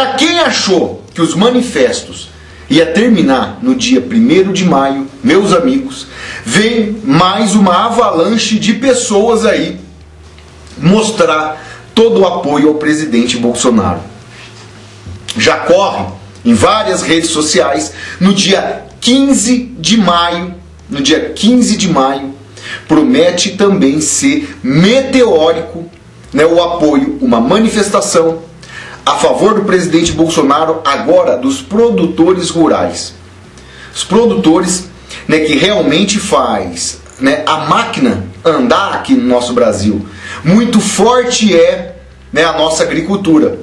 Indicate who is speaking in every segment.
Speaker 1: Para quem achou que os manifestos ia terminar no dia 1º de maio, meus amigos, vem mais uma avalanche de pessoas aí mostrar todo o apoio ao presidente Bolsonaro. Já corre em várias redes sociais no dia 15 de maio, promete também ser meteórico, né, o apoio, uma manifestação a favor do presidente Bolsonaro, agora dos produtores rurais. Os produtores, né, que realmente faz, né, a máquina andar aqui no nosso Brasil. Muito forte é, né, a nossa agricultura.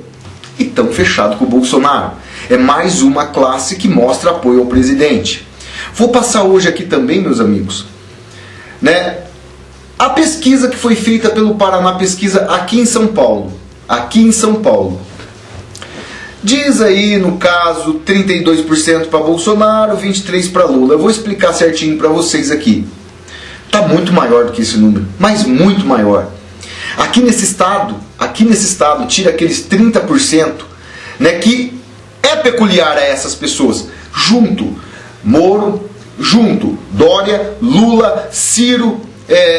Speaker 1: E tão fechado com o Bolsonaro. É mais uma classe que mostra apoio ao presidente. Vou passar hoje aqui também, meus amigos, né, a pesquisa que foi feita pelo Paraná Pesquisa aqui em São Paulo. Diz aí, no caso, 32% para Bolsonaro, 23% para Lula. Eu vou explicar certinho para vocês aqui. Tá muito maior do que esse número, mas muito maior. Aqui nesse estado, tira aqueles 30%, né, que é peculiar a essas pessoas. Junto Moro, junto Dória, Lula, Ciro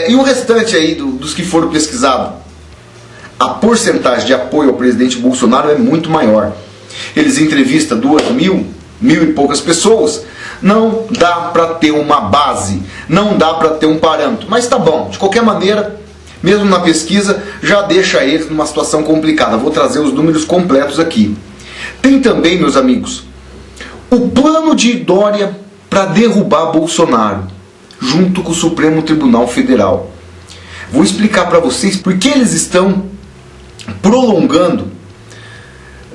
Speaker 1: e o restante aí dos que foram pesquisados. A porcentagem de apoio ao presidente Bolsonaro é muito maior. Eles entrevistam 2.000 e poucas pessoas. Não dá para ter uma base, não dá para ter um parâmetro. Mas tá bom, de qualquer maneira, mesmo na pesquisa, já deixa eles numa situação complicada. Vou trazer os números completos aqui. Tem também, meus amigos, o plano de Dória para derrubar Bolsonaro, junto com o Supremo Tribunal Federal. Vou explicar para vocês por que eles estão prolongando,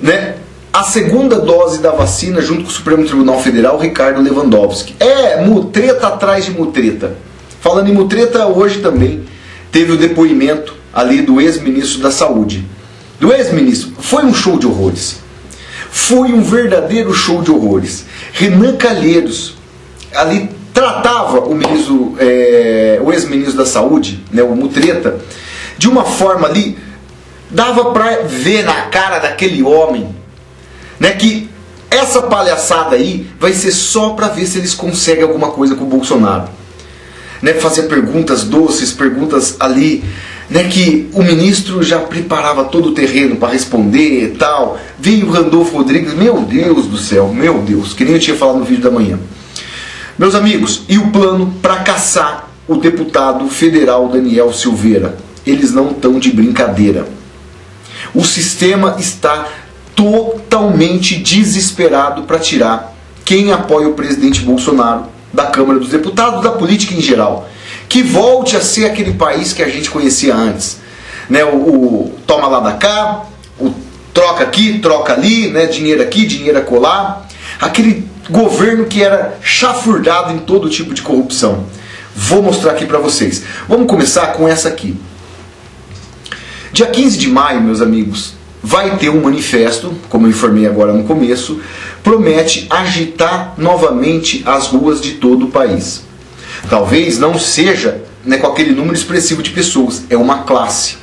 Speaker 1: né, a segunda dose da vacina junto com o Supremo Tribunal Federal, Ricardo Lewandowski. Mutreta atrás de mutreta. Falando em mutreta, hoje também teve o depoimento ali do ex-ministro da Saúde. Foi um show de horrores. Foi um verdadeiro show de horrores. Renan Calheiros ali tratava o ex-ministro da Saúde, né, o Mutreta, de uma forma ali, dava para ver na cara daquele homem, né, que essa palhaçada aí vai ser só para ver se eles conseguem alguma coisa com o Bolsonaro, né, fazer perguntas doces, perguntas ali, né, que o ministro já preparava todo o terreno para responder e tal. Veio o Randolfo Rodrigues, meu Deus do céu, meu Deus, que nem eu tinha falado no vídeo da manhã. Meus amigos, e o plano para caçar o deputado federal Daniel Silveira? Eles não estão de brincadeira. O sistema está totalmente desesperado para tirar quem apoia o presidente Bolsonaro da Câmara dos Deputados, da política em geral. Que volte a ser aquele país que a gente conhecia antes, né? O toma lá da cá, o troca aqui, troca ali, né? Dinheiro aqui, dinheiro acolá. Aquele governo que era chafurdado em todo tipo de corrupção. Vou mostrar aqui para vocês. Vamos começar com essa aqui. Dia 15 de maio, meus amigos, vai ter um manifesto, como eu informei agora no começo, promete agitar novamente as ruas de todo o país. Talvez não seja, né, com aquele número expressivo de pessoas, é uma classe.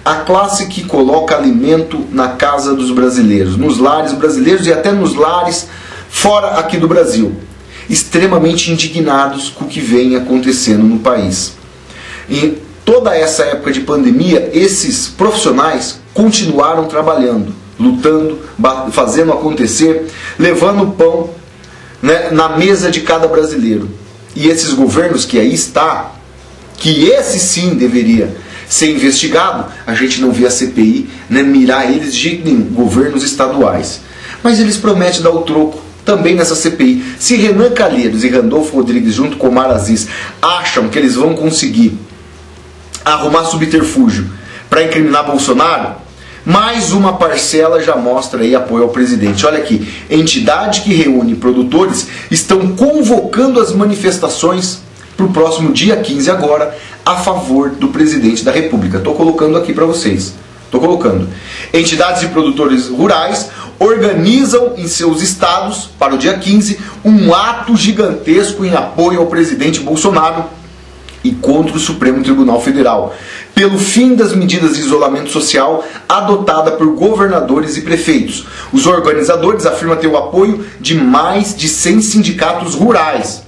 Speaker 1: A classe que coloca alimento na casa dos brasileiros, nos lares brasileiros e até nos lares fora aqui do Brasil. Extremamente indignados com o que vem acontecendo no país. E toda essa época de pandemia, esses profissionais continuaram trabalhando, lutando, fazendo acontecer, levando o pão, né, na mesa de cada brasileiro. E esses governos que aí está, que esse sim deveria ser investigado, a gente não vê a CPI, né, mirar eles de jeito nenhum, governos estaduais. Mas eles prometem dar o troco também nessa CPI. Se Renan Calheiros e Randolfo Rodrigues, junto com Omar Aziz, acham que eles vão conseguir arrumar subterfúgio para incriminar Bolsonaro, mais uma parcela já mostra aí apoio ao presidente. Olha aqui, entidade que reúne produtores estão convocando as manifestações para o próximo dia 15 agora, a favor do presidente da República. Estou colocando aqui para vocês. Entidades de produtores rurais organizam em seus estados, para o dia 15, um ato gigantesco em apoio ao presidente Bolsonaro e contra o Supremo Tribunal Federal. pelo fim das medidas de isolamento social adotada por governadores e prefeitos. Os organizadores afirmam ter o apoio de mais de 100 sindicatos rurais,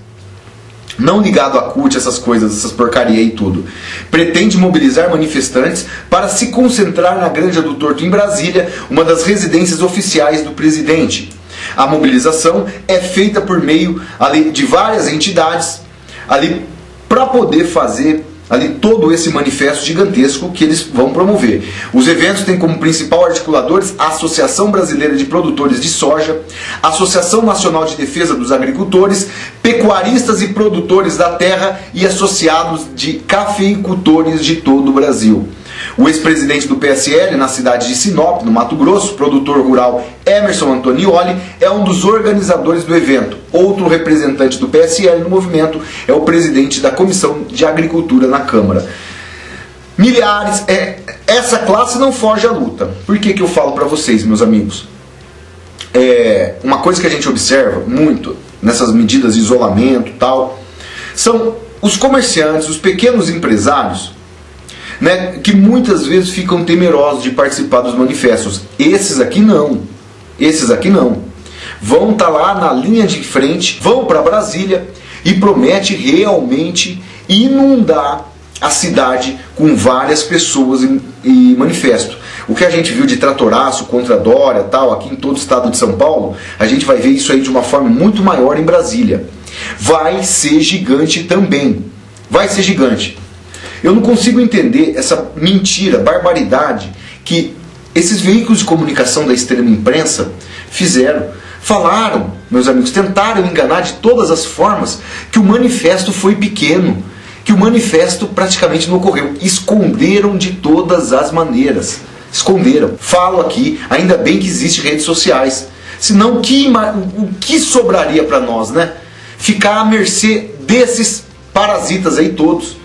Speaker 1: não ligado à CUT, essas coisas, essas porcaria e tudo. Pretende mobilizar manifestantes para se concentrar na Granja do Torto em Brasília, uma das residências oficiais do presidente. A mobilização é feita por meio ali de várias entidades ali para poder fazer ali todo esse manifesto gigantesco que eles vão promover. Os eventos têm como principal articuladores a Associação Brasileira de Produtores de Soja, Associação Nacional de Defesa dos Agricultores, pecuaristas e produtores da terra e associados de cafeicultores de todo o Brasil. O ex-presidente do PSL na cidade de Sinop, no Mato Grosso, produtor rural Emerson Antonioli, é um dos organizadores do evento. Outro representante do PSL no movimento é o presidente da Comissão de Agricultura na Câmara. Milhares, essa classe não foge à luta. Por que eu falo para vocês, meus amigos? Uma coisa que a gente observa muito nessas medidas de isolamento e tal, são os comerciantes, os pequenos empresários, né, que muitas vezes ficam temerosos de participar dos manifestos. Esses aqui não. Esses aqui não. Vão estar lá na linha de frente, vão para Brasília e promete realmente inundar a cidade com várias pessoas e manifesto. O que a gente viu de tratoraço contra Dória, tal, aqui em todo o estado de São Paulo, a gente vai ver isso aí de uma forma muito maior em Brasília. Vai ser gigante também. Vai ser gigante. Eu não consigo entender essa mentira, barbaridade que esses veículos de comunicação da extrema imprensa fizeram. Falaram, meus amigos, tentaram enganar de todas as formas que o manifesto foi pequeno, que o manifesto praticamente não ocorreu. Esconderam de todas as maneiras. Esconderam. Falo aqui, ainda bem que existem redes sociais. Senão, o que sobraria para nós, né? Ficar à mercê desses parasitas aí todos.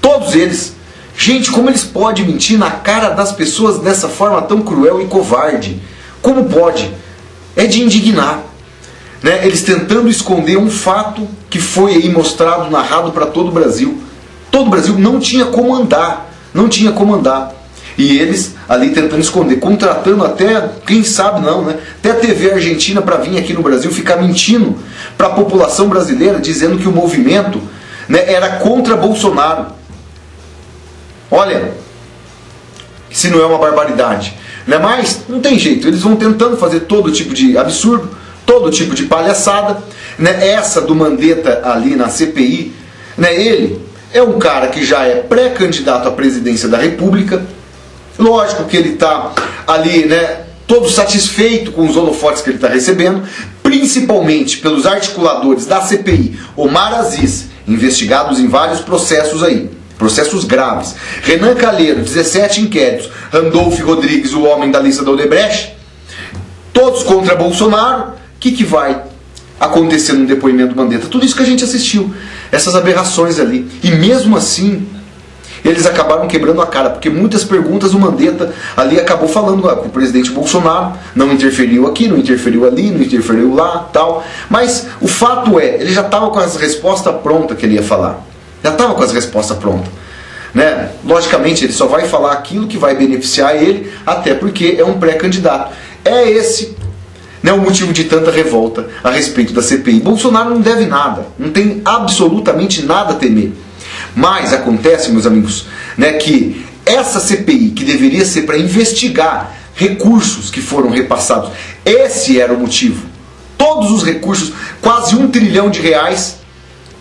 Speaker 1: Todos eles. Gente, como eles podem mentir na cara das pessoas dessa forma tão cruel e covarde? Como pode? É de indignar. Né? Eles tentando esconder um fato que foi aí mostrado, narrado para todo o Brasil. Todo o Brasil não tinha como andar. Não tinha como andar. E eles ali tentando esconder, contratando até, quem sabe não, né? Até a TV argentina para vir aqui no Brasil ficar mentindo para a população brasileira, dizendo que o movimento, né, era contra Bolsonaro. Olha, se não é uma barbaridade, né? Mas não tem jeito, eles vão tentando fazer todo tipo de absurdo, todo tipo de palhaçada, né? Essa do Mandetta ali na CPI, né? Ele é um cara que já é pré-candidato à presidência da República. Lógico que ele está ali, né, todo satisfeito com os holofotes que ele está recebendo, principalmente pelos articuladores da CPI, Omar Aziz, investigados em vários processos aí. Processos graves. Renan Calheiro, 17 inquéritos. Randolfo Rodrigues, o homem da lista da Odebrecht. Todos contra Bolsonaro. O que vai acontecer no depoimento do Mandetta? Tudo isso que a gente assistiu. Essas aberrações ali. E mesmo assim, eles acabaram quebrando a cara. Porque muitas perguntas o Mandetta ali acabou falando com o presidente Bolsonaro. Não interferiu aqui, não interferiu ali, não interferiu lá, tal. Mas o fato é, ele já estava com essa resposta pronta que ele ia falar. Já estava com as respostas prontas, né? Logicamente ele só vai falar aquilo que vai beneficiar ele, até porque é um pré-candidato. É esse, né, o motivo de tanta revolta a respeito da CPI. Bolsonaro não deve nada, não tem absolutamente nada a temer. Mas acontece, meus amigos, né, que essa CPI, que deveria ser para investigar recursos que foram repassados, esse era o motivo. Todos os recursos, quase R$1 trilhão.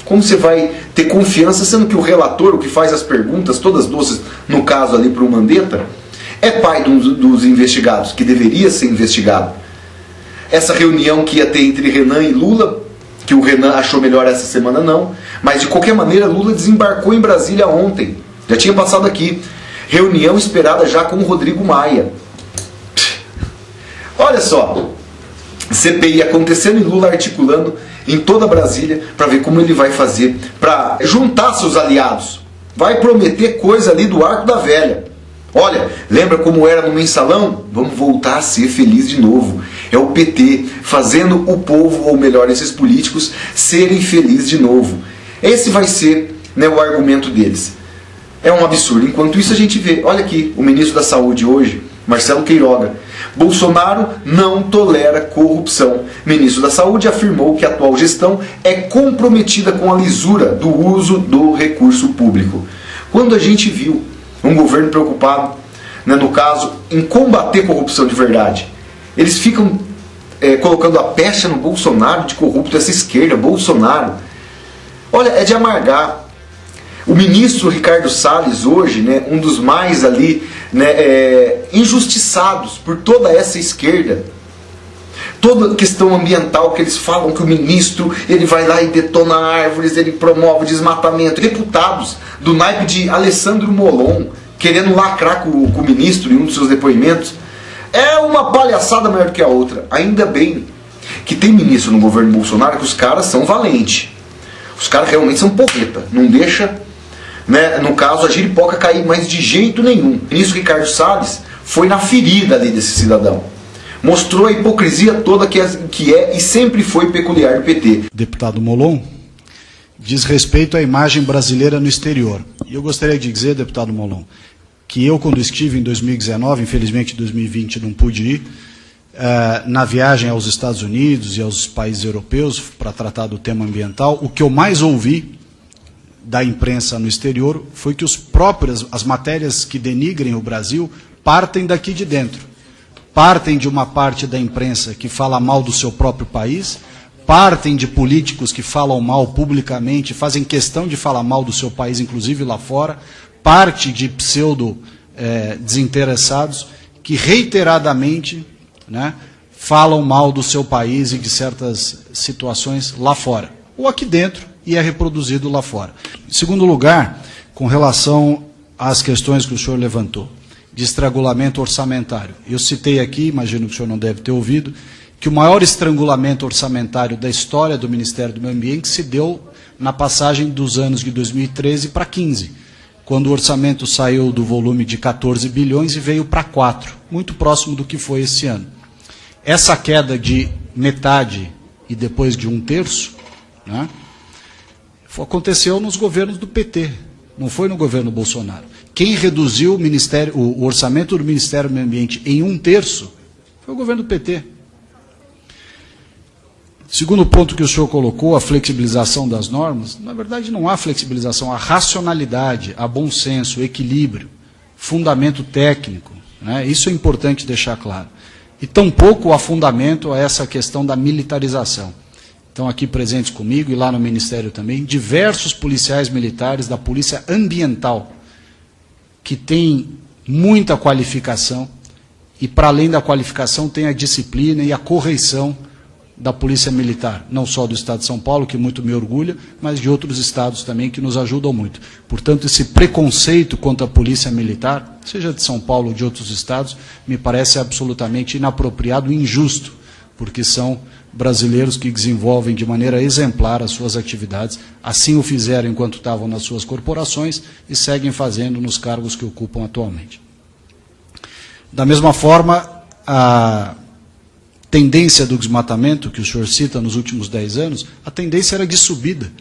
Speaker 1: Como você vai ter confiança, sendo que o relator, o que faz as perguntas, todas doces, no caso ali para o Mandetta, é pai dos investigados, que deveria ser investigado. Essa reunião que ia ter entre Renan e Lula, que o Renan achou melhor essa semana não, mas de qualquer maneira Lula desembarcou em Brasília ontem, já tinha passado aqui. Reunião esperada já com o Rodrigo Maia. Olha só, CPI acontecendo e Lula articulando em toda Brasília para ver como ele vai fazer para juntar seus aliados. Vai prometer coisa ali do Arco da Velha. Olha, lembra como era no Mensalão? Vamos voltar a ser feliz de novo. É o PT fazendo o povo, ou melhor, esses políticos, serem felizes de novo. Esse vai ser, né, o argumento deles. É um absurdo. Enquanto isso a gente vê, olha aqui, o ministro da Saúde hoje, Marcelo Queiroga: Bolsonaro não tolera corrupção. O ministro da Saúde afirmou que a atual gestão é comprometida com a lisura do uso do recurso público. Quando a gente viu um governo preocupado, né, no caso, em combater corrupção de verdade, eles ficam colocando a pecha no Bolsonaro de corrupto, essa esquerda, Bolsonaro. Olha, é de amargar. O ministro Ricardo Salles hoje, né, um dos mais ali, né, injustiçados por toda essa esquerda. Toda questão ambiental que eles falam que o ministro, ele vai lá e detona árvores, ele promove o desmatamento. Deputados do naipe de Alessandro Molon querendo lacrar com o ministro em um dos seus depoimentos. É uma palhaçada maior do que a outra. Ainda bem que tem ministro no governo Bolsonaro que os caras são valentes. Os caras realmente são porreta. Não deixa, né, no caso, a giripoca cair mais de jeito nenhum. O ministro Ricardo Salles foi na ferida ali desse cidadão. Mostrou a hipocrisia toda que é e sempre foi peculiar do PT.
Speaker 2: Deputado Molon, diz respeito à imagem brasileira no exterior. E eu gostaria de dizer, deputado Molon, que eu, quando estive em 2019, infelizmente em 2020 não pude ir, na viagem aos Estados Unidos e aos países europeus para tratar do tema ambiental, o que eu mais ouvi da imprensa no exterior foi que as matérias que denigrem o Brasil partem daqui de dentro. Partem de uma parte da imprensa que fala mal do seu próprio país, partem de políticos que falam mal publicamente, fazem questão de falar mal do seu país, inclusive lá fora, parte de pseudo-desinteressados que reiteradamente, né, falam mal do seu país e de certas situações lá fora, ou aqui dentro, e é reproduzido lá fora. Em segundo lugar, com relação às questões que o senhor levantou, de estrangulamento orçamentário. Eu citei aqui, imagino que o senhor não deve ter ouvido, que o maior estrangulamento orçamentário da história do Ministério do Meio Ambiente se deu na passagem dos anos de 2013 para 2015, quando o orçamento saiu do volume de 14 bilhões e veio para 4, muito próximo do que foi esse ano. Essa queda de metade e depois de 1/3, né, aconteceu nos governos do PT, não foi no governo Bolsonaro. Quem reduziu o orçamento do Ministério do Meio Ambiente em 1/3 foi o governo do PT. Segundo ponto que o senhor colocou, a flexibilização das normas, na verdade não há flexibilização, há racionalidade, há bom senso, equilíbrio, fundamento técnico, né? Isso é importante deixar claro. E tampouco há fundamento a essa questão da militarização. Estão aqui presentes comigo e lá no Ministério também, diversos policiais militares da Polícia Ambiental, que têm muita qualificação e, para além da qualificação, tem a disciplina e a correição da Polícia Militar, não só do Estado de São Paulo, que muito me orgulha, mas de outros estados também que nos ajudam muito. Portanto, esse preconceito contra a Polícia Militar, seja de São Paulo ou de outros estados, me parece absolutamente inapropriado e injusto, porque são brasileiros que desenvolvem de maneira exemplar as suas atividades, assim o fizeram enquanto estavam nas suas corporações e seguem fazendo nos cargos que ocupam atualmente. Da mesma forma, a tendência do desmatamento, que o senhor cita nos últimos 10 anos, a tendência era de subida.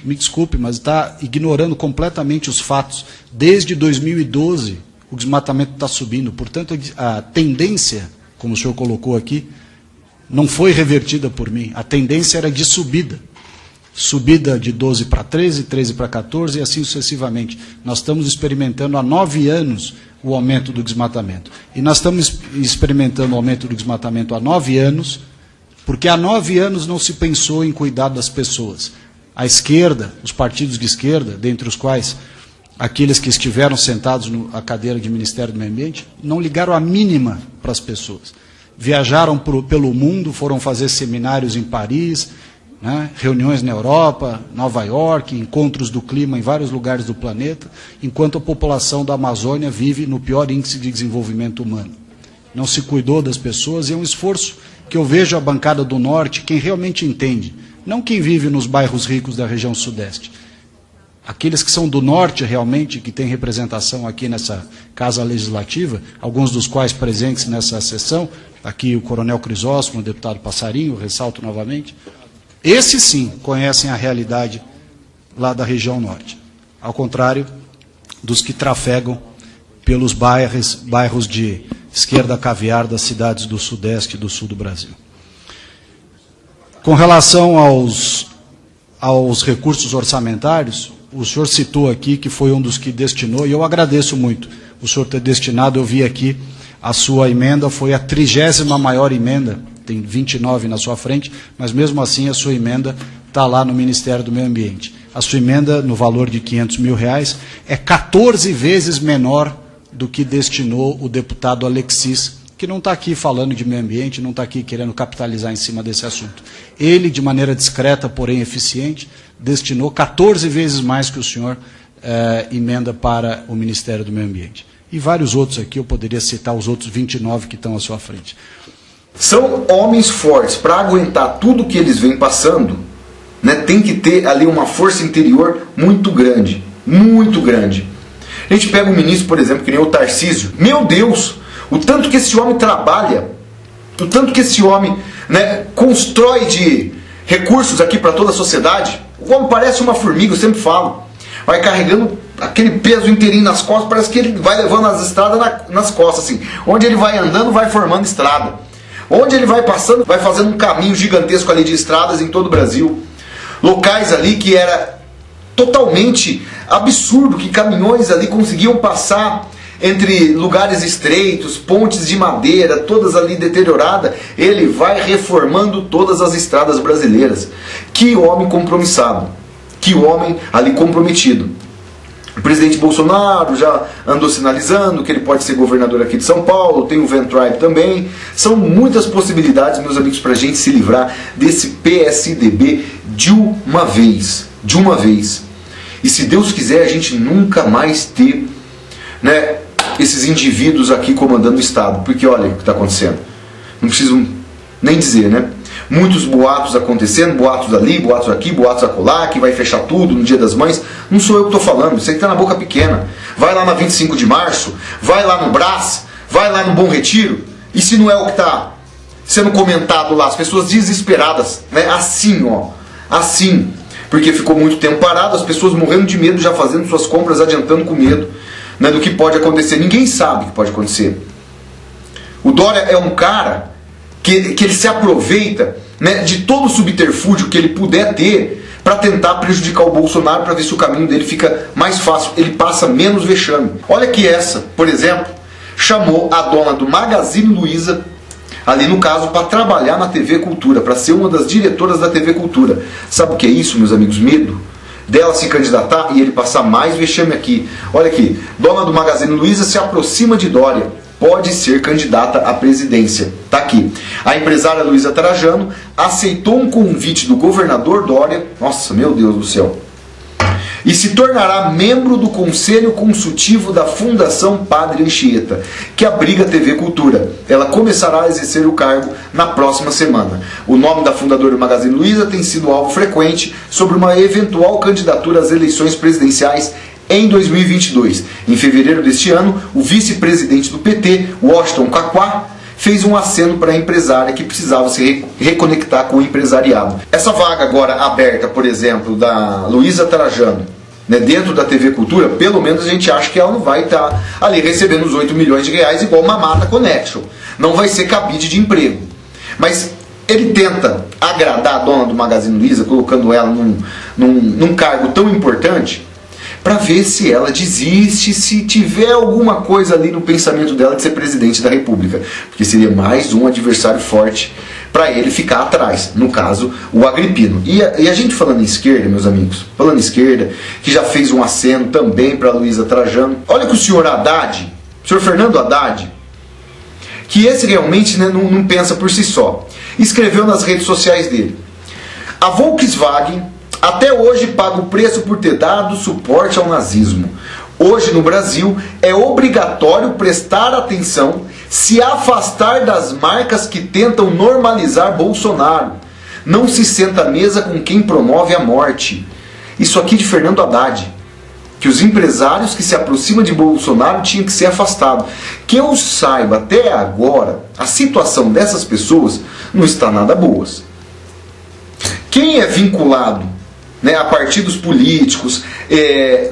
Speaker 2: Me desculpe, mas está ignorando completamente os fatos. Desde 2012, o desmatamento está subindo. Portanto, a tendência, como o senhor colocou aqui, não foi revertida por mim. A tendência era de subida. Subida de 12 para 13, 13 para 14 e assim sucessivamente. Nós estamos experimentando há 9 anos o aumento do desmatamento. E nós estamos experimentando o aumento do desmatamento há 9 anos, porque há 9 anos não se pensou em cuidar das pessoas. A esquerda, os partidos de esquerda, dentre os quais aqueles que estiveram sentados à cadeira de Ministério do Meio Ambiente, não ligaram a mínima para as pessoas. Viajaram pelo mundo, foram fazer seminários em Paris, né, reuniões na Europa, Nova York, encontros do clima em vários lugares do planeta, enquanto a população da Amazônia vive no pior índice de desenvolvimento humano. Não se cuidou das pessoas e é um esforço que eu vejo a bancada do Norte, quem realmente entende, não quem vive nos bairros ricos da região Sudeste. Aqueles que são do Norte realmente, que têm representação aqui nessa Casa Legislativa, alguns dos quais presentes nessa sessão, aqui o Coronel Crisóstomo, o deputado Passarinho, ressalto novamente, esses sim conhecem a realidade lá da região Norte. Ao contrário dos que trafegam pelos bairros de esquerda caviar das cidades do Sudeste e do Sul do Brasil. Com relação aos recursos orçamentários, o senhor citou aqui que foi um dos que destinou, e eu agradeço muito o senhor ter destinado. Eu vi aqui a sua emenda, foi a 30ª maior emenda, tem 29 na sua frente, mas mesmo assim a sua emenda está lá no Ministério do Meio Ambiente. A sua emenda, no valor de R$500 mil, é 14 vezes menor do que destinou o deputado Alexis, que não está aqui falando de meio ambiente, não está aqui querendo capitalizar em cima desse assunto. Ele, de maneira discreta, porém eficiente, destinou 14 vezes mais que o senhor emenda para o Ministério do Meio Ambiente. E vários outros aqui, eu poderia citar os outros 29 que estão à sua frente.
Speaker 1: São homens fortes. Para aguentar tudo que eles vêm passando, né, tem que ter ali uma força interior muito grande. Muito grande. A gente pega um ministro, por exemplo, que nem o Tarcísio. Meu Deus, o tanto que esse homem trabalha, o tanto que esse homem, né, constrói de recursos aqui para toda a sociedade. O homem parece uma formiga, eu sempre falo. Vai carregando aquele peso inteirinho nas costas, parece que ele vai levando as estradas nas costas, assim. Onde ele vai andando, vai formando estrada. Onde ele vai passando, vai fazendo um caminho gigantesco ali de estradas em todo o Brasil. Locais ali que era totalmente absurdo, que caminhões ali conseguiam passar entre lugares estreitos, pontes de madeira, todas ali deterioradas. Ele vai reformando todas as estradas brasileiras. Que homem compromissado, que homem ali comprometido. O presidente Bolsonaro já andou sinalizando que ele pode ser governador aqui de São Paulo, tem o Ventribe também. São muitas possibilidades, meus amigos, para a gente se livrar desse PSDB de uma vez. De uma vez. E se Deus quiser, a gente nunca mais ter, né, esses indivíduos aqui comandando o Estado. Porque olha o que está acontecendo. Não preciso nem dizer, né? Muitos boatos acontecendo, boatos ali, boatos aqui, boatos acolá, que vai fechar tudo no Dia das Mães. Não sou eu que estou falando, isso aí está na boca pequena. Vai lá na 25 de março, vai lá no Brás, vai lá no Bom Retiro. E se não é o que está sendo comentado lá, as pessoas desesperadas, né? Assim, ó, assim, porque ficou muito tempo parado, as pessoas morrendo de medo, já fazendo suas compras, adiantando com medo, né, do que pode acontecer. Ninguém sabe o que pode acontecer. O Dória é um cara que ele se aproveita, né, de todo o subterfúgio que ele puder ter para tentar prejudicar o Bolsonaro, para ver se o caminho dele fica mais fácil, ele passa menos vexame. Olha que essa, por exemplo, chamou a dona do Magazine Luiza, ali no caso, para trabalhar na TV Cultura, para ser uma das diretoras da TV Cultura. Sabe o que é isso, meus amigos? Medo dela se candidatar e ele passar mais vexame aqui. Olha aqui, dona do Magazine Luiza se aproxima de Dória, pode ser candidata à presidência. Tá aqui. A empresária Luiza Trajano aceitou um convite do governador Dória, nossa, meu Deus do céu, e se tornará membro do Conselho Consultivo da Fundação Padre Anchieta, que abriga a TV Cultura. Ela começará a exercer o cargo na próxima semana. O nome da fundadora do Magazine Luiza tem sido alvo frequente sobre uma eventual candidatura às eleições presidenciais em 2022. Em fevereiro deste ano, o vice-presidente do PT, Washington Kakwá, fez um aceno para a empresária que precisava se reconectar com o empresariado. Essa vaga agora aberta, por exemplo, da Luiza Trajano, né, dentro da TV Cultura, pelo menos a gente acha que ela não vai estar ali recebendo os 8 milhões de reais igual Mamata Connection. Não vai ser cabide de emprego. Mas ele tenta agradar a dona do Magazine Luiza, colocando ela num cargo tão importante, para ver se ela desiste, se tiver alguma coisa ali no pensamento dela de ser presidente da República. Porque seria mais um adversário forte para ele ficar atrás, no caso, o Agripino. E a gente falando em esquerda, meus amigos, falando em esquerda, que já fez um aceno também para Luiza Trajano. Olha que o senhor Haddad, o senhor Fernando Haddad, que esse realmente, né, não pensa por si só, escreveu nas redes sociais dele: a Volkswagen até hoje paga o preço por ter dado suporte ao nazismo. Hoje no Brasil é obrigatório prestar atenção, se afastar das marcas que tentam normalizar Bolsonaro. Não se senta à mesa com quem promove a morte. Isso aqui de Fernando Haddad. Que os empresários que se aproximam de Bolsonaro tinham que ser afastados. Que eu saiba, até agora, a situação dessas pessoas não está nada boa. Quem é vinculado né, a partidos políticos,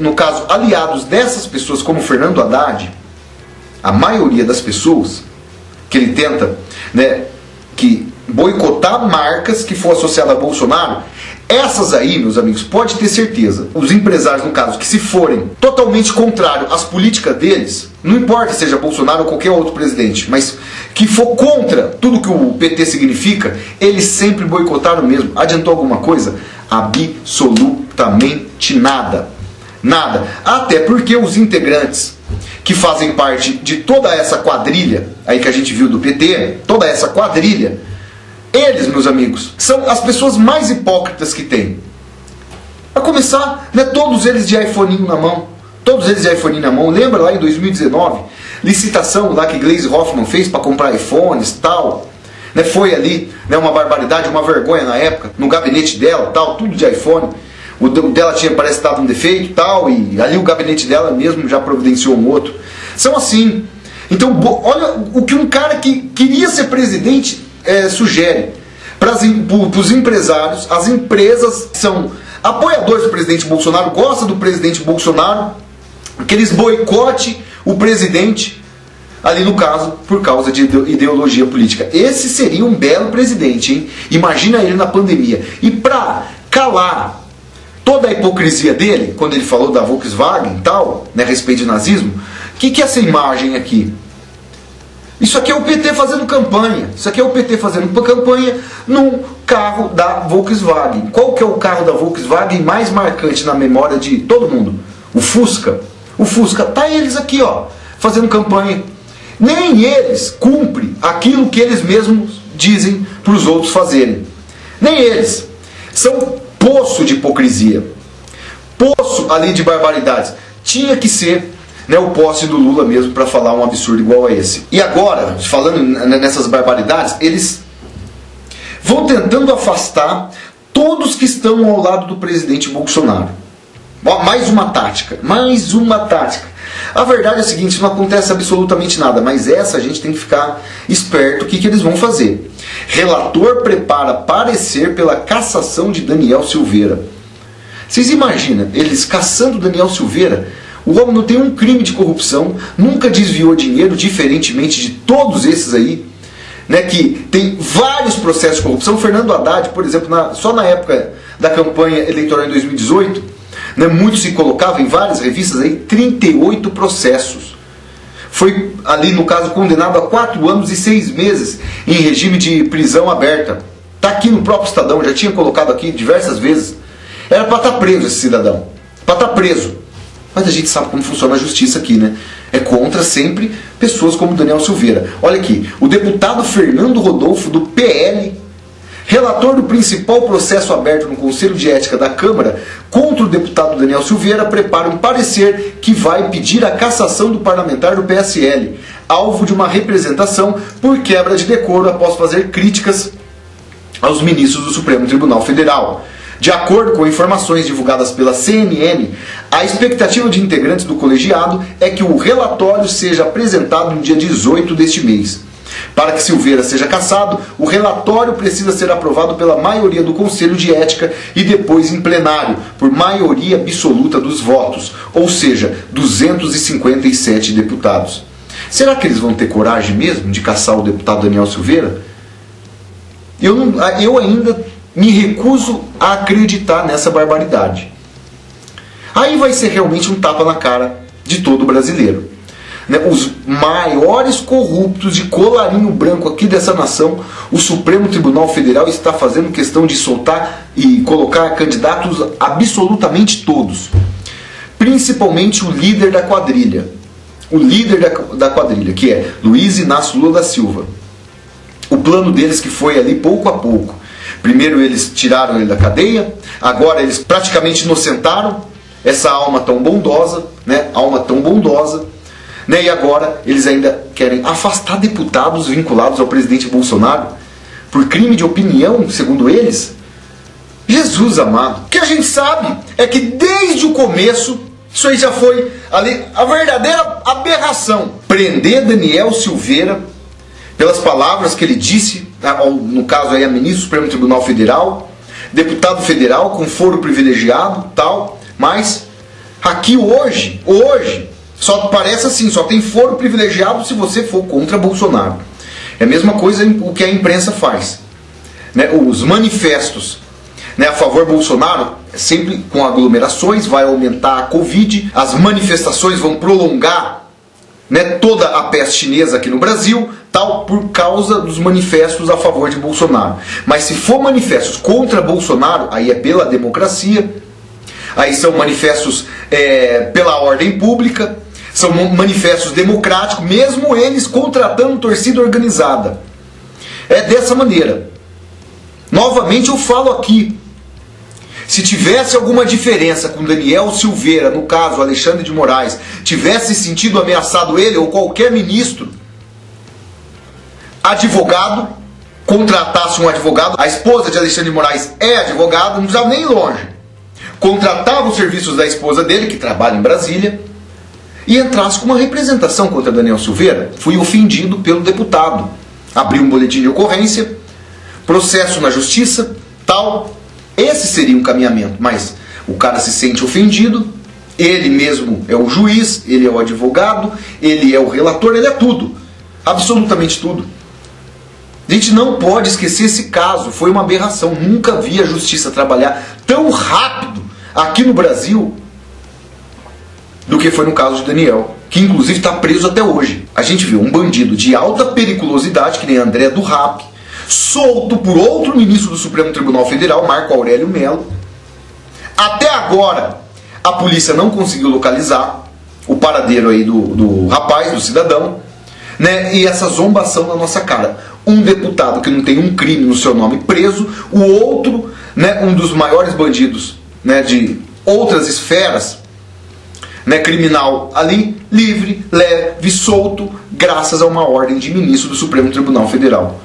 Speaker 1: no caso, aliados dessas pessoas como Fernando Haddad, a maioria das pessoas que ele tenta, né, que boicotar marcas que for associadas a Bolsonaro, essas aí, meus amigos, pode ter certeza, os empresários, no caso, que se forem totalmente contrários às políticas deles, não importa seja Bolsonaro ou qualquer outro presidente, mas que for contra tudo que o PT significa, eles sempre boicotaram mesmo. Adiantou alguma coisa? Absolutamente nada. Nada. Até porque os integrantes que fazem parte de toda essa quadrilha aí que a gente viu do PT, toda essa quadrilha, eles, meus amigos, são as pessoas mais hipócritas que tem. Para começar, né, todos eles de iPhoneinho na mão. Todos eles de iPhoneinho na mão. Lembra lá em 2019, licitação lá que Gleisi Hoffmann fez para comprar iPhones e tal. Né, foi ali, né, uma barbaridade, uma vergonha na época, no gabinete dela, tal, tudo de iPhone. O dela tinha, parece, dado um defeito e tal, e ali o gabinete dela mesmo já providenciou um outro. São assim. Então, olha o que um cara que queria ser presidente sugere para os empresários. As empresas são apoiadores do presidente Bolsonaro, gostam do presidente Bolsonaro, que eles boicotem o presidente, ali no caso, por causa de ideologia política. Esse seria um belo presidente, hein? Imagina ele na pandemia. E para calar toda a hipocrisia dele, quando ele falou da Volkswagen e tal, né, a respeito de nazismo, o que é essa imagem aqui? Isso aqui é o PT fazendo campanha. Isso aqui é o PT fazendo campanha num carro da Volkswagen. Qual que é o carro da Volkswagen mais marcante na memória de todo mundo? O Fusca. O Fusca. Tá eles aqui, ó, fazendo campanha. Nem eles cumprem aquilo que eles mesmos dizem para os outros fazerem. Nem eles. São poço de hipocrisia. Poço ali de barbaridades. Tinha que ser, né, o posse do Lula mesmo para falar um absurdo igual a esse. E agora, falando nessas barbaridades, eles vão tentando afastar todos que estão ao lado do presidente Bolsonaro. Mais uma tática, mais uma tática. A verdade é a seguinte, não acontece absolutamente nada, mas essa a gente tem que ficar esperto. O que eles vão fazer? Relator prepara parecer pela cassação de Daniel Silveira. Vocês imaginam, eles caçando Daniel Silveira? O homem não tem um crime de corrupção, nunca desviou dinheiro, diferentemente de todos esses aí, né, que tem vários processos de corrupção. Fernando Haddad, por exemplo, só na época da campanha eleitoral em 2018, né, muito se colocava em várias revistas aí, 38 processos. Foi ali, no caso, condenado a 4 anos e 6 meses em regime de prisão aberta. Está aqui no próprio Estadão, já tinha colocado aqui diversas vezes. Era para estar preso esse cidadão, para estar preso. Mas a gente sabe como funciona a justiça aqui, né? É contra sempre pessoas como Daniel Silveira. Olha aqui, o deputado Fernando Rodolfo, do PL, relator do principal processo aberto no Conselho de Ética da Câmara contra o deputado Daniel Silveira, prepara um parecer que vai pedir a cassação do parlamentar do PSL, alvo de uma representação por quebra de decoro após fazer críticas aos ministros do Supremo Tribunal Federal. De acordo com informações divulgadas pela CNN, a expectativa de integrantes do colegiado é que o relatório seja apresentado no dia 18 deste mês. Para que Silveira seja cassado, o relatório precisa ser aprovado pela maioria do Conselho de Ética e depois em plenário, por maioria absoluta dos votos, ou seja, 257 deputados. Será que eles vão ter coragem mesmo de cassar o deputado Daniel Silveira? Eu ainda me recuso a acreditar nessa barbaridade. Aí vai ser realmente um tapa na cara de todo brasileiro. Os maiores corruptos de colarinho branco aqui dessa nação, o Supremo Tribunal Federal está fazendo questão de soltar e colocar candidatos absolutamente todos. Principalmente o líder da quadrilha. O líder da quadrilha, que é Luiz Inácio Lula da Silva. O plano deles que foi ali pouco a pouco. Primeiro eles tiraram ele da cadeia, agora eles praticamente inocentaram essa alma tão bondosa, né? Alma tão bondosa, né? E agora eles ainda querem afastar deputados vinculados ao presidente Bolsonaro por crime de opinião, segundo eles. Jesus amado, o que a gente sabe é que desde o começo isso aí já foi ali a verdadeira aberração. Prender Daniel Silveira pelas palavras que ele disse, no caso aí a ministra do Supremo Tribunal Federal, deputado federal com foro privilegiado, tal, mas aqui hoje, só parece assim, só tem foro privilegiado se você for contra Bolsonaro. É a mesma coisa o que a imprensa faz, né? Os manifestos, né, a favor de Bolsonaro, sempre com aglomerações, vai aumentar a Covid, as manifestações vão prolongar, né, toda a peste chinesa aqui no Brasil, tal, por causa dos manifestos a favor de Bolsonaro. Mas se for manifestos contra Bolsonaro, aí é pela democracia, aí são manifestos pela ordem pública, são manifestos democráticos, mesmo eles contratando torcida organizada. É dessa maneira. Novamente eu falo aqui, se tivesse alguma diferença com Daniel Silveira, no caso Alexandre de Moraes, tivesse sentido ameaçado ele ou qualquer ministro, advogado, contratasse um advogado, a esposa de Alexandre de Moraes é advogada, não precisava nem ir longe, contratava os serviços da esposa dele, que trabalha em Brasília, e entrasse com uma representação contra Daniel Silveira. Fui ofendido pelo deputado, abriu um boletim de ocorrência, processo na justiça, tal. Esse seria um caminhamento, mas o cara se sente ofendido, ele mesmo é o juiz, ele é o advogado, ele é o relator, ele é tudo, absolutamente tudo. A gente não pode esquecer esse caso, foi uma aberração, nunca vi a justiça trabalhar tão rápido aqui no Brasil do que foi no caso de Daniel, que inclusive está preso até hoje. A gente viu um bandido de alta periculosidade, que nem André do Rap, solto por outro ministro do Supremo Tribunal Federal, Marco Aurélio Mello. Até agora, a polícia não conseguiu localizar o paradeiro aí do rapaz, do cidadão, né? E essa zombação na nossa cara. Um deputado que não tem um crime no seu nome preso, o outro, né, um dos maiores bandidos, né, de outras esferas, né, criminal ali, livre, leve, solto, graças a uma ordem de ministro do Supremo Tribunal Federal.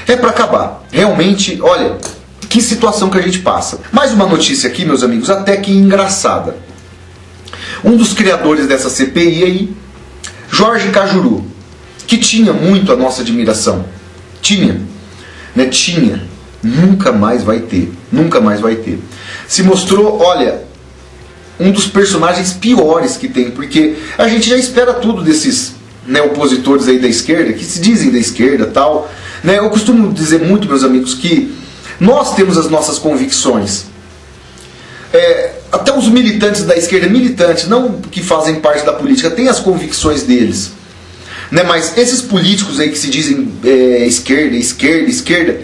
Speaker 1: É para acabar. Realmente, olha, que situação que a gente passa. Mais uma notícia aqui, meus amigos, até que engraçada. Um dos criadores dessa CPI aí, Jorge Cajuru, que tinha muito a nossa admiração. Tinha. Nunca mais vai ter. Nunca mais vai ter. Se mostrou, olha, um dos personagens piores que tem, porque a gente já espera tudo desses, né, opositores aí da esquerda, que se dizem da esquerda e tal. Né? Eu costumo dizer muito, meus amigos, que nós temos as nossas convicções. Até os militantes da esquerda, militantes, não que fazem parte da política, têm as convicções deles. Né? Mas esses políticos aí que se dizem esquerda,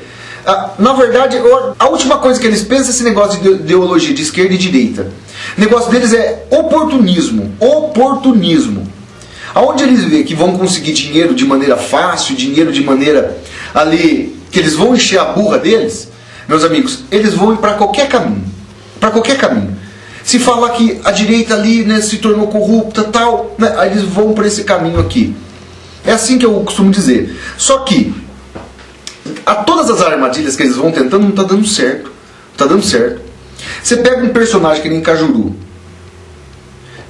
Speaker 1: na verdade, a última coisa que eles pensam é esse negócio de ideologia de esquerda e direita. O negócio deles é oportunismo. Aonde eles veem que vão conseguir dinheiro de maneira fácil, dinheiro de maneira ali, que eles vão encher a burra deles, meus amigos, eles vão ir para qualquer caminho. Para qualquer caminho. Se falar que a direita ali, né, se tornou corrupta, tal, né, aí eles vão para esse caminho aqui. É assim que eu costumo dizer. Só que a todas as armadilhas que eles vão tentando, não está dando certo. Não está dando certo. Você pega um personagem que nem Cajuru,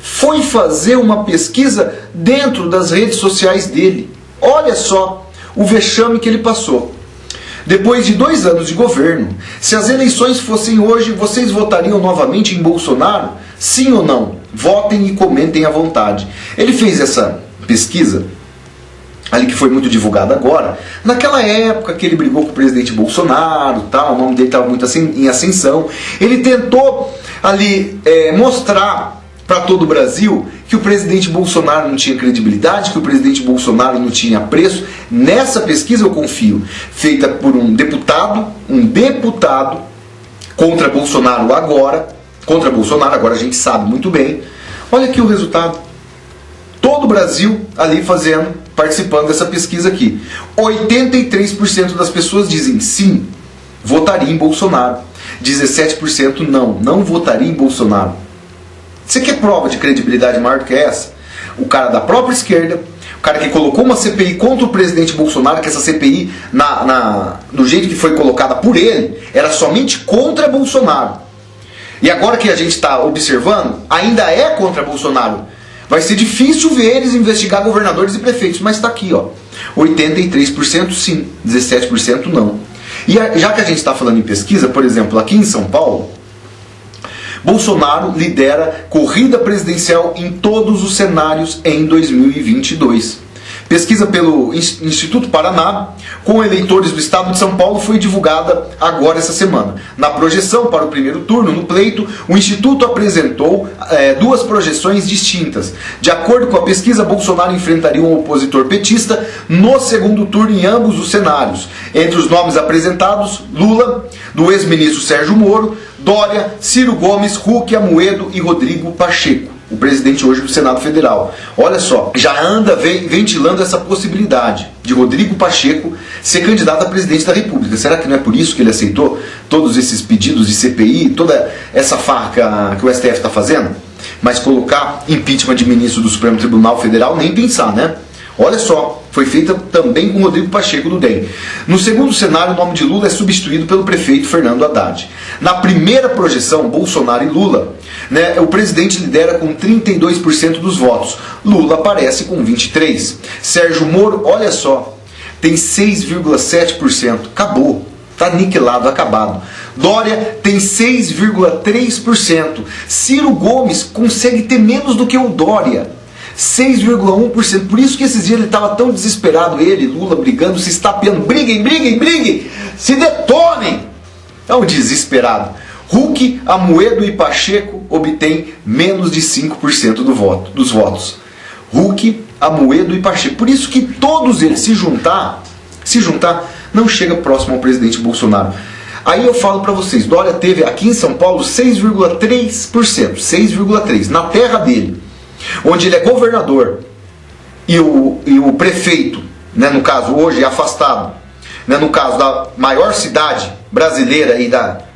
Speaker 1: foi fazer uma pesquisa dentro das redes sociais dele. Olha só o vexame que ele passou. Depois de 2 anos de governo, se as eleições fossem hoje, vocês votariam novamente em Bolsonaro? Sim ou não? Votem e comentem à vontade. Ele fez essa pesquisa, ali que foi muito divulgada agora, naquela época que ele brigou com o presidente Bolsonaro, tal, o nome dele estava muito em ascensão. Ele tentou ali mostrar para todo o Brasil que o presidente Bolsonaro não tinha credibilidade, que o presidente Bolsonaro não tinha preço. Nessa pesquisa eu confio, feita por um deputado contra Bolsonaro agora a gente sabe muito bem. Olha aqui o resultado. Todo o Brasil ali participando dessa pesquisa aqui. 83% das pessoas dizem sim, votaria em Bolsonaro. 17% não votaria em Bolsonaro. Você quer prova de credibilidade maior do que essa? O cara da própria esquerda, o cara que colocou uma CPI contra o presidente Bolsonaro, que essa CPI, do jeito que foi colocada por ele, era somente contra Bolsonaro. E agora que a gente está observando, ainda é contra Bolsonaro. Vai ser difícil ver eles investigar governadores e prefeitos, mas está aqui, ó. 83% sim, 17% não. E já que a gente está falando em pesquisa, por exemplo, aqui em São Paulo, Bolsonaro lidera corrida presidencial em todos os cenários em 2022. Pesquisa pelo Instituto Paraná com eleitores do estado de São Paulo foi divulgada agora essa semana. Na projeção para o primeiro turno, no pleito, o Instituto apresentou duas projeções distintas. De acordo com a pesquisa, Bolsonaro enfrentaria um opositor petista no segundo turno em ambos os cenários. Entre os nomes apresentados, Lula, do ex-ministro Sérgio Moro, Dória, Ciro Gomes, Huck, Amoedo e Rodrigo Pacheco, o presidente hoje do Senado Federal. Olha só, já anda ventilando essa possibilidade de Rodrigo Pacheco ser candidato a presidente da República. Será que não é por isso que ele aceitou todos esses pedidos de CPI, toda essa farra que o STF está fazendo? Mas colocar impeachment de ministro do Supremo Tribunal Federal, nem pensar, né? Olha só, foi feita também com Rodrigo Pacheco do DEM. No segundo cenário, o nome de Lula é substituído pelo prefeito Fernando Haddad. Na primeira projeção, Bolsonaro e Lula, o presidente lidera com 32% dos votos. Lula aparece com 23%. Sérgio Moro, olha só, tem 6,7%. Acabou. Está aniquilado, acabado. Dória tem 6,3%. Ciro Gomes consegue ter menos do que o Dória. 6,1%. Por isso que esses dias ele estava tão desesperado, ele, Lula, brigando, se estapeando. Briguem, briguem, briguem! Se detonem! É um desesperado. Huck, Amoedo e Pacheco obtêm menos de 5% dos votos. Huck, Amoedo e Pacheco. Por isso que todos eles, se juntar, não chega próximo ao presidente Bolsonaro. Aí eu falo para vocês, Dória teve aqui em São Paulo 6,3%. 6,3%. Na terra dele, onde ele é governador e o prefeito, no caso hoje afastado, no caso da maior cidade brasileira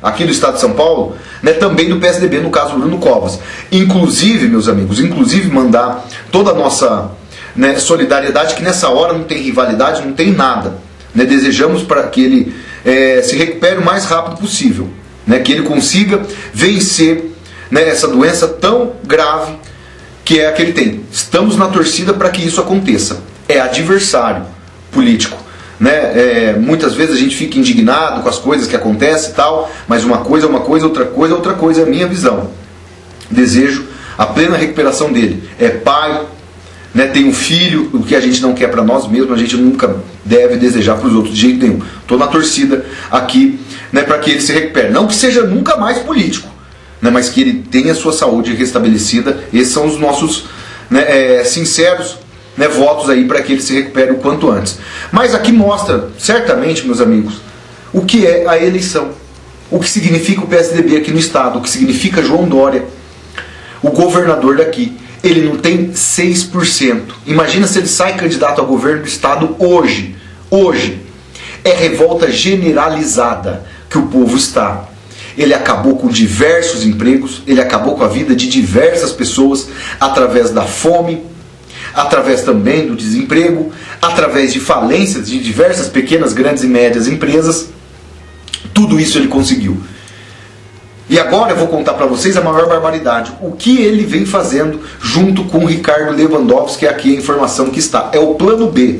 Speaker 1: aqui do estado de São Paulo, também do PSDB, no caso Bruno Covas. Inclusive, meus amigos, mandar toda a nossa solidariedade, que nessa hora não tem rivalidade, não tem nada. Desejamos para que ele se recupere o mais rápido possível, que ele consiga vencer essa doença tão grave que é a que ele tem. Estamos na torcida para que isso aconteça. É adversário político. Muitas vezes a gente fica indignado com as coisas que acontecem e tal, mas uma coisa é uma coisa, outra coisa é a minha visão. Desejo a plena recuperação dele. É pai, tem um filho, o que a gente não quer para nós mesmos, a gente nunca deve desejar para os outros de jeito nenhum. Estou na torcida aqui para que ele se recupere. Não que seja nunca mais político, mas que ele tenha sua saúde restabelecida. Esses são os nossos sinceros votos aí para que ele se recupere o quanto antes. Mas aqui mostra, certamente, meus amigos, o que é a eleição, o que significa o PSDB aqui no estado, o que significa João Dória, o governador daqui. Ele não tem 6%. Imagina se ele sai candidato ao governo do estado hoje. Hoje é revolta generalizada que o povo está. Ele acabou com diversos empregos, ele acabou com a vida de diversas pessoas através da fome, através também do desemprego, através de falências de diversas pequenas, grandes e médias empresas. Tudo isso ele conseguiu. E agora eu vou contar para vocês a maior barbaridade. O que ele vem fazendo junto com o Ricardo Lewandowski, que é aqui a informação que está. É o plano B.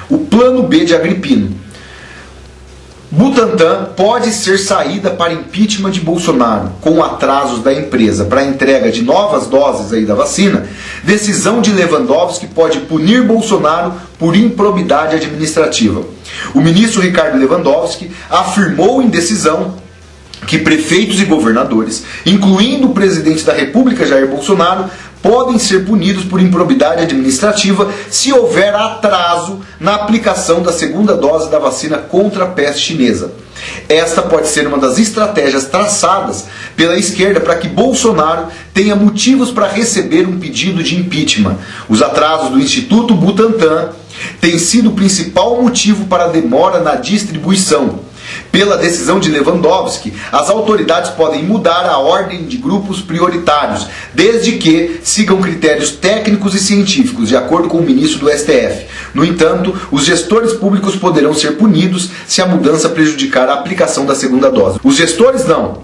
Speaker 1: O plano B de Agrippino. Butantan pode ser saída para impeachment de Bolsonaro com atrasos da empresa para a entrega de novas doses aí da vacina. Decisão de Lewandowski pode punir Bolsonaro por improbidade administrativa. O ministro Ricardo Lewandowski afirmou em decisão que prefeitos e governadores, incluindo o presidente da República, Jair Bolsonaro, podem ser punidos por improbidade administrativa se houver atraso na aplicação da segunda dose da vacina contra a peste chinesa. Esta pode ser uma das estratégias traçadas pela esquerda para que Bolsonaro tenha motivos para receber um pedido de impeachment. Os atrasos do Instituto Butantan têm sido o principal motivo para a demora na distribuição. Pela decisão de Lewandowski, as autoridades podem mudar a ordem de grupos prioritários, desde que sigam critérios técnicos e científicos, de acordo com o ministro do STF. No entanto, os gestores públicos poderão ser punidos se a mudança prejudicar a aplicação da segunda dose. Os gestores não,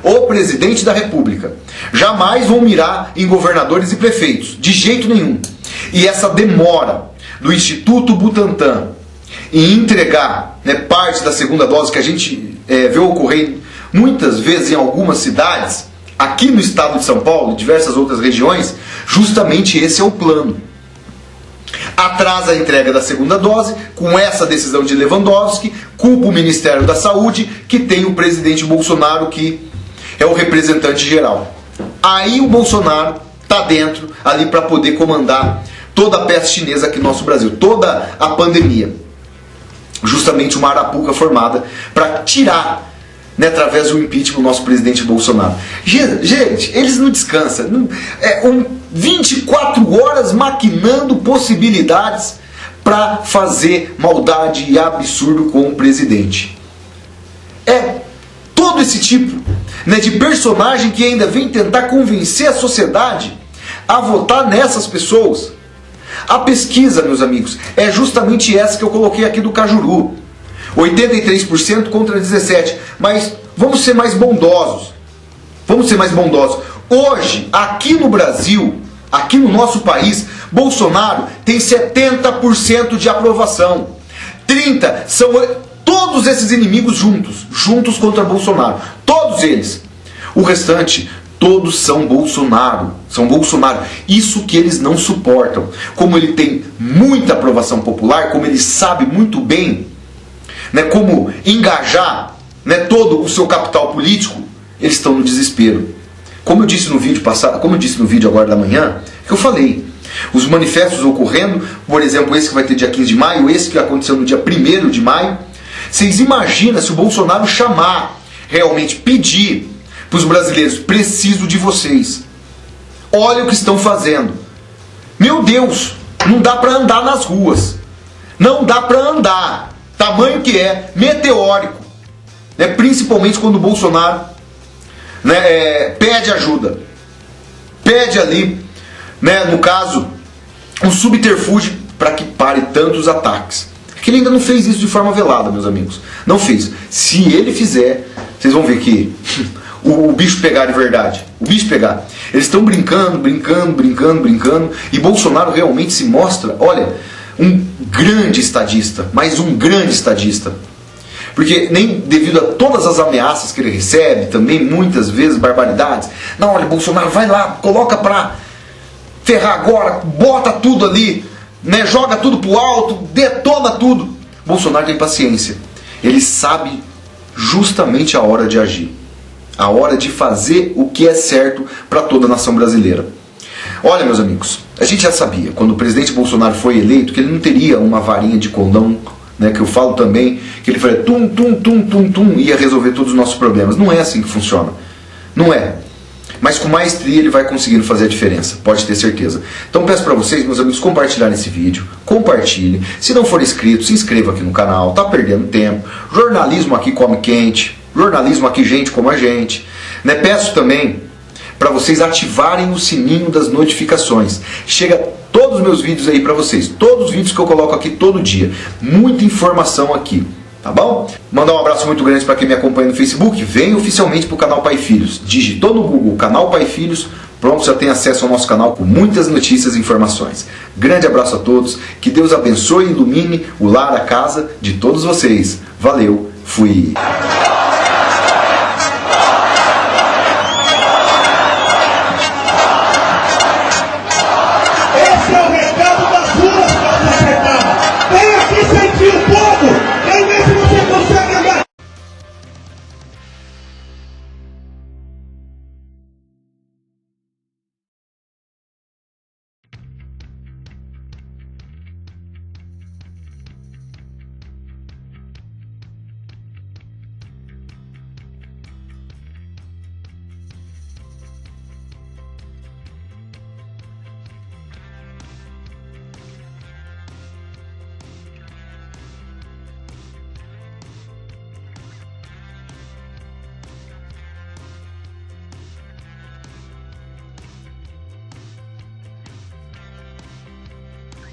Speaker 1: O presidente da República. Jamais vão mirar em governadores e prefeitos, de jeito nenhum. E essa demora do Instituto Butantan em entregar né, parte da segunda dose que a gente vê ocorrer muitas vezes em algumas cidades, aqui no estado de São Paulo e diversas outras regiões, justamente esse é o plano. Atrasa a entrega da segunda dose, com essa decisão de Lewandowski, culpa o Ministério da Saúde, que tem o presidente Bolsonaro, que é o representante geral. Aí o Bolsonaro está dentro, ali para poder comandar toda a peste chinesa aqui no nosso Brasil, toda a pandemia. Justamente uma arapuca formada para tirar, né, através do impeachment, o nosso presidente Bolsonaro. Gente, eles não descansam. 24 horas maquinando possibilidades para fazer maldade e absurdo com o presidente. É todo esse tipo, né, de personagem que ainda vem tentar convencer a sociedade a votar nessas pessoas. A pesquisa, meus amigos, é justamente essa que eu coloquei aqui do Cajuru. 83% contra 17%. Mas vamos ser mais bondosos. Vamos ser mais bondosos. Hoje, aqui no Brasil, aqui no nosso país, Bolsonaro tem 70% de aprovação. 30% são todos esses inimigos juntos contra Bolsonaro. Todos eles. O restante, todos são Bolsonaro. São Bolsonaro. Isso que eles não suportam. Como ele tem muita aprovação popular, como ele sabe muito bem, né, como engajar, né, todo o seu capital político, eles estão no desespero. Como eu disse no vídeo passado, como eu disse no vídeo agora da manhã, que eu falei, os manifestos ocorrendo, por exemplo, esse que vai ter dia 15 de maio, esse que aconteceu no dia 1º de maio, vocês imaginam se o Bolsonaro chamar, realmente pedir para os brasileiros, preciso de vocês. Olha o que estão fazendo. Meu Deus, não dá para andar nas ruas. Não dá para andar. Tamanho que é, meteórico. Né? Principalmente quando o Bolsonaro, né, pede ajuda. Pede ali, né, no caso, um subterfúgio para que pare tantos ataques. Que ele ainda não fez isso de forma velada, meus amigos. Não fez. Se ele fizer, vocês vão ver que o bicho pegar de verdade. O bicho pegar. Eles estão brincando. E Bolsonaro realmente se mostra, olha, um grande estadista. Mas um grande estadista. Porque nem devido a todas as ameaças que ele recebe, também muitas vezes barbaridades. Não, olha, Bolsonaro, vai lá, coloca pra ferrar agora, bota tudo ali, né, joga tudo pro alto, detona tudo. Bolsonaro tem paciência. Ele sabe justamente a hora de agir. A hora de fazer o que é certo para toda a nação brasileira. Olha, meus amigos, a gente já sabia, quando o presidente Bolsonaro foi eleito, que ele não teria uma varinha de condão, né, que eu falo também, que ele faria tum, ia resolver todos os nossos problemas. Não é assim que funciona. Não é. Mas com maestria ele vai conseguindo fazer a diferença, pode ter certeza. Então peço para vocês, meus amigos, compartilharem esse vídeo, compartilhem. Se não for inscrito, se inscreva aqui no canal, tá perdendo tempo. Jornalismo aqui come quente, jornalismo aqui gente como a gente. Né? Peço também para vocês ativarem o sininho das notificações. Chega todos os meus vídeos aí para vocês, todos os vídeos que eu coloco aqui todo dia. Muita informação aqui. Tá bom? Mandar um abraço muito grande para quem me acompanha no Facebook. Vem oficialmente para o canal Pai e Filhos. Digitou no Google canal Pai e Filhos, pronto, já tem acesso ao nosso canal com muitas notícias e informações. Grande abraço a todos, que Deus abençoe e ilumine o lar, a casa de todos vocês. Valeu, fui!